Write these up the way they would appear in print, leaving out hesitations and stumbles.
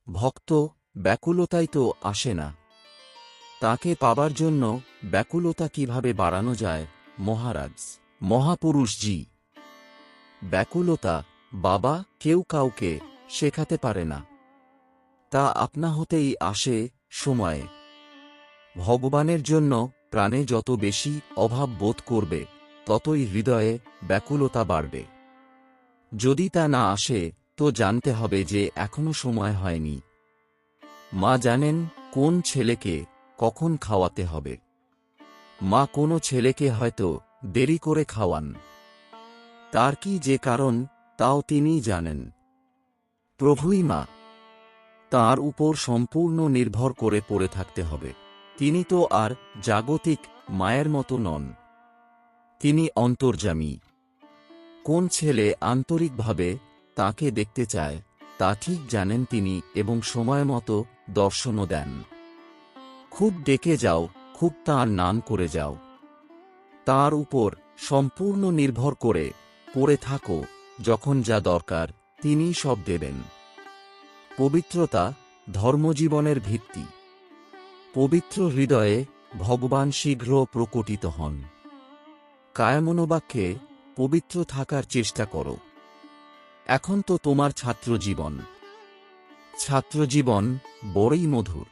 ভক্ত ব্যাকুলতাই তো আসে না। তাকে পাবার জন্য ব্যাকুলতা কিভাবে বাড়ানো যায় মহারাজ, মহাপুরুষজি? ব্যাকুলতা বাবা কেউ কাউকে শেখাতে পারে না, তা আপনা হতেই আসে সময়ে। ভগবানের জন্য প্রাণে যত বেশি অভাব বোধ করবে ততই হৃদয়ে ব্যাকুলতা বাড়বে। যদি তা না আসে তো জানতে হবে যে এখনো সময় হয়নি। মা জানেন কোন ছেলেকে কখন খাওয়াতে হবে। মা কোনো ছেলেকে হয়তো দেরি করে খাওয়ান, তার কি যে কারণ তাও তিনিই জানেন। প্রভুই মা, তাঁর উপর সম্পূর্ণ নির্ভর করে পড়ে থাকতে হবে। তিনি তো আর জাগতিক মায়ের মতো নন, তিনি অন্তর্যামী। কোন ছেলে আন্তরিকভাবে তাকে দেখতে চায় তা ঠিক জানেন তিনি এবং সময়মতো দর্শনও দেন। খুব ডেকে যাও, খুব তাঁর নাম করে যাও, তাঁর উপর সম্পূর্ণ নির্ভর করে পড়ে থাকো, যখন যা দরকার তিনিই সব দেবেন। পবিত্রতা ধর্মজীবনের ভিত্তি। পবিত্র হৃদয়ে ভগবান শীঘ্র প্রকটিত হন। কায়মনোবাক্যে পবিত্র থাকার চেষ্টা করো। এখন তো তোমার ছাত্রজীবন। ছাত্রজীবন বড়ই মধুর।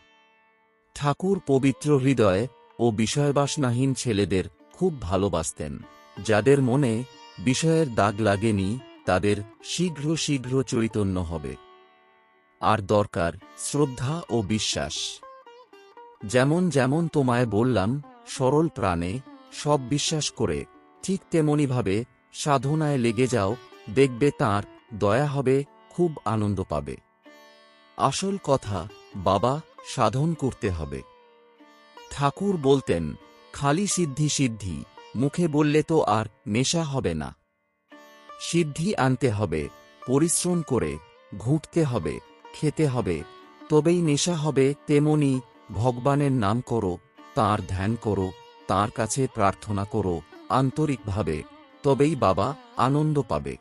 ঠাকুর পবিত্র হৃদয় ও বিষয়বাসনাহীন ছেলেদের খুব ভালোবাসতেন। যাদের মনে বিষয়ের দাগ লাগেনি তাদের শীঘ্র শীঘ্র চৈতন্য হবে। আর দরকার শ্রদ্ধা ও বিশ্বাস। যেমন যেমন তোমায় বললাম, সরল প্রাণে সব বিশ্বাস করে ঠিক তেমনিভাবে সাধনায় লেগে যাও, দেখবে তাঁর দয়া হবে, খুব আনন্দ পাবে। আসল কথা বাবা, সাধন করতে হবে। ঠাকুর বলতেন, খালি সিদ্ধি সিদ্ধি মুখে বললে তো আর নেশা হবে না। সিদ্ধি আনতে হবে, পরিশ্রম করে ঘুঁটতে হবে, খেতে হবে, তবেই নেশা হবে। তেমনি ভগবানের নাম করো, তাঁর ধ্যান করো, তাঁর কাছে প্রার্থনা করো আন্তরিকভাবে, তবেই বাবা আনন্দ পাবে।